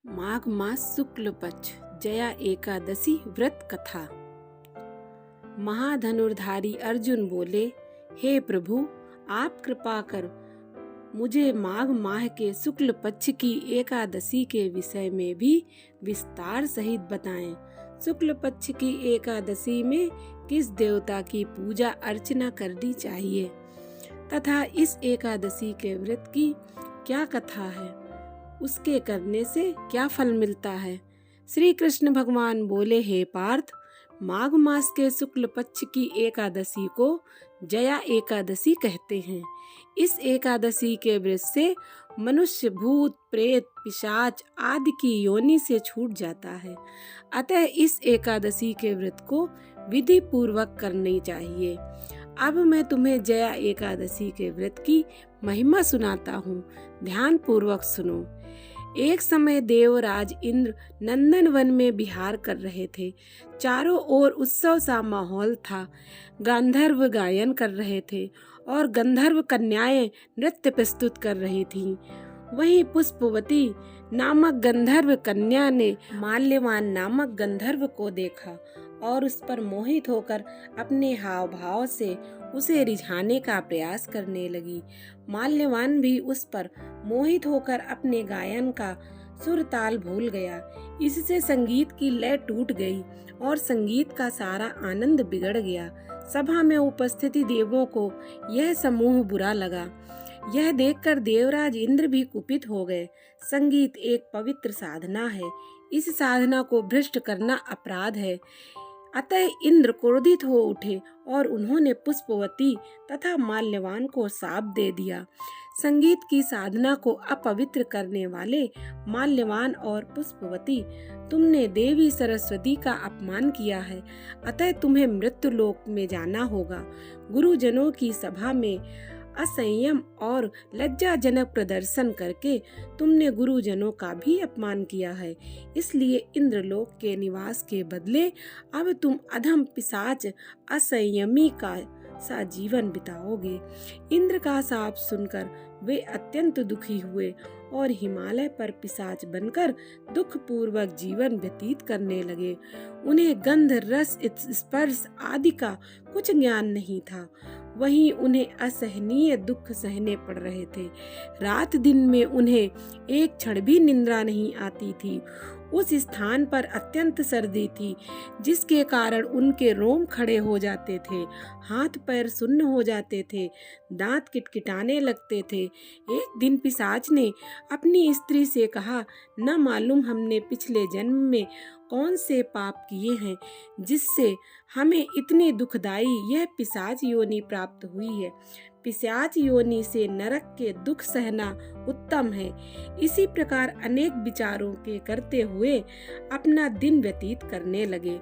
माघ मास शुक्ल पक्ष जया एकादशी व्रत कथा। महाधनुर्धारी अर्जुन बोले, हे प्रभु, आप कृपा कर मुझे माघ माह के शुक्ल पक्ष की एकादशी के विषय में भी विस्तार सहित बताएं। शुक्ल पक्ष की एकादशी में किस देवता की पूजा अर्चना करनी चाहिए तथा इस एकादशी के व्रत की क्या कथा है, उसके करने से क्या फल मिलता है। श्री कृष्ण भगवान बोले, हे पार्थ, माघ मास के शुक्ल पक्ष की एकादशी को जया एकादशी कहते हैं। इस एकादशी के व्रत से मनुष्य भूत प्रेत पिशाच आदि की योनि से छूट जाता है। अतः इस एकादशी के व्रत को विधि पूर्वक करनी चाहिए। अब मैं तुम्हें जया एकादशी के व्रत की महिमा सुनाता हूँ, ध्यान पूर्वक सुनो। एक समय देवराज इंद्र नंदन वन में विहार कर रहे थे। चारों ओर उत्सव सा माहौल था। गंधर्व गायन कर रहे थे और गंधर्व कन्याएं नृत्य प्रस्तुत कर रही थीं। वहीं पुष्पवती नामक गंधर्व कन्या ने माल्यवान नामक गंधर्व को देखा और उस पर मोहित होकर अपने हाव भाव से उसे रिझाने का प्रयास करने लगी। माल्यवान भी उस पर मोहित होकर अपने गायन का सुर ताल भूल गया। इससे संगीत की लय टूट गई और संगीत का सारा आनंद बिगड़ गया। सभा में उपस्थित देवों को यह समूह बुरा लगा। यह देखकर देवराज इंद्र भी कुपित हो गए। संगीत एक पवित्र साधना है, इस साधना को भ्रष्ट करना अपराध है। अतः इंद्र क्रोधित हो उठे और उन्होंने पुष्पवती तथा माल्यवान को शाप दे दिया। संगीत की साधना को अपवित्र करने वाले माल्यवान और पुष्पवती, तुमने देवी सरस्वती का अपमान किया है, अतः तुम्हें मृत्यु लोक में जाना होगा। गुरुजनों की सभा में असंयम और लज्जाजनक प्रदर्शन करके तुमने गुरुजनों का भी अपमान किया है। इसलिए इंद्रलोक के निवास के बदले अब तुम अधम पिशाच असंयमी का सा जीवन बिताओगे। इंद्र का शाप सुनकर वे अत्यंत दुखी हुए और हिमालय पर पिशाच बनकर दुख पूर्वक जीवन व्यतीत करने लगे। उन्हें गंध रस स्पर्श आदि का कुछ ज्ञान नहीं था। वहीं उन्हें असहनीय दुख सहने पड़ रहे थे। रात दिन में उन्हें एक क्षण भी निद्रा नहीं आती थी। उस स्थान पर अत्यंत सर्दी थी, जिसके कारण उनके रोम खड़े हो जाते थे, हाथ पैर सुन्न हो जाते थे, दांत किटकिटाने लगते थे। एक दिन पिशाच ने अपनी स्त्री से कहा, न मालूम हमने पिछले जन्म में कौन से पाप किए हैं जिससे हमें इतनी दुखदाई यह पिशाच योनि प्राप्त हुई है। पिशाच योनि से नरक के दुख सहना उत्तम है। इसी प्रकार अनेक विचारों के करते हुए अपना दिन व्यतीत करने लगे।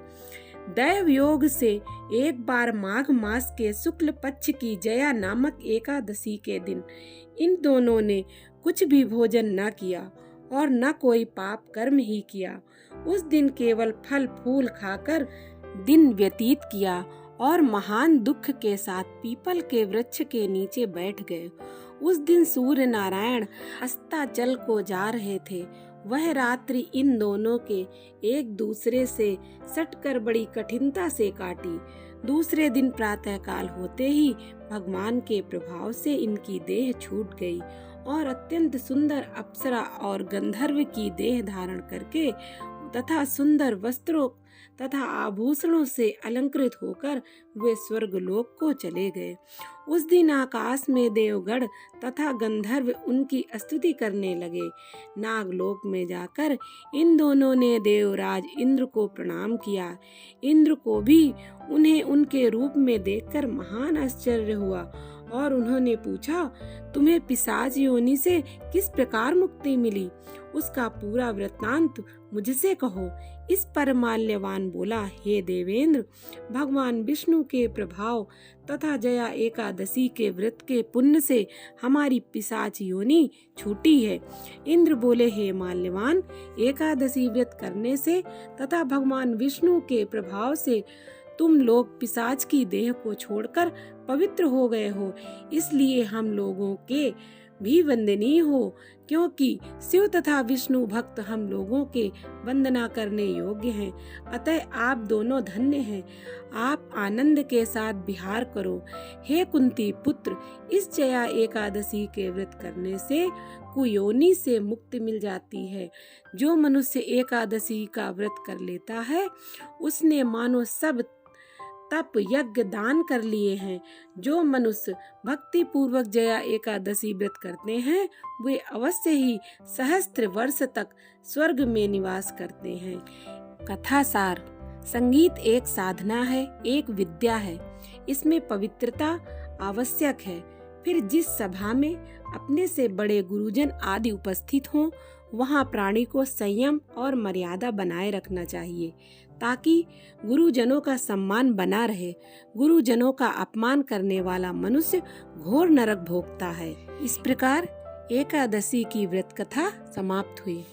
दैव योग से एक बार माघ मास के शुक्ल पक्ष की जया नामक एकादशी के दिन इन दोनों ने कुछ भी भोजन न किया और न कोई पाप कर्म ही किया। उस दिन केवल फल फूल खाकर दिन व्यतीत किया और महान दुख के साथ पीपल के वृक्ष के नीचे बैठ गए। उस दिन सूर्य नारायण अस्ताचल को जा रहे थे। वह रात्रि इन दोनों के एक दूसरे से सटकर बड़ी कठिनता से काटी। दूसरे दिन प्रातःकाल होते ही भगवान के प्रभाव से इनकी देह छूट गई और अत्यंत सुंदर अप्सरा और गंधर्व की देह धारण करके तथा सुंदर वस्त्रों तथा आभूषणों से अलंकृत होकर वे स्वर्गलोक को चले गए। उस दिन आकाश में देवगण तथा गंधर्व उनकी स्तुति करने लगे। नागलोक में जाकर इन दोनों ने देवराज इंद्र को प्रणाम किया। इंद्र को भी उन्हें उनके रूप में देखकर महान आश्चर्य हुआ और उन्होंने पूछा, तुम्हें पिशाच योनि से किस प्रकार मुक्ति मिली? उसका पूरा वृत्तांत मुझसे कहो। इस पर माल्यवान बोला, हे देवेंद्र, भगवान विष्णु के प्रभाव तथा जया एकादशी के व्रत के पुण्य से हमारी पिशाच योनि छूटी है। इंद्र बोले, हे माल्यवान, एकादशी व्रत करने से तथा भगवान विष्णु के प्रभाव से तुम लोग पिशाच की देह को छोड़कर पवित्र हो गए हो। इसलिए हम लोगों के भी वंदनीय हो, क्योंकि शिव तथा विष्णु भक्त हम लोगों के वंदना करने योग्य हैं। अतः आप दोनों धन्य हैं। आप आनंद के साथ विहार करो। हे कुंती पुत्र, इस जया एकादशी के व्रत करने से कुयोनि से मुक्ति मिल जाती है। जो मनुष्य एकादशी का व्रत कर लेता है, उसने मानो सब तप यज्ञ दान कर लिए हैं। जो मनुष्य भक्ति पूर्वक जया एकादशी व्रत करते हैं, वे अवश्य ही सहस्त्र वर्ष तक स्वर्ग में निवास करते हैं। कथा सार: संगीत एक साधना है, एक विद्या है। इसमें पवित्रता आवश्यक है। फिर जिस सभा में अपने से बड़े गुरुजन आदि उपस्थित हों, वहाँ प्राणी को संयम और मर्यादा बनाए रखना चाहिए, ताकि गुरुजनों का सम्मान बना रहे। गुरुजनों का अपमान करने वाला मनुष्य घोर नरक भोगता है। इस प्रकार एकादशी की व्रत कथा समाप्त हुई।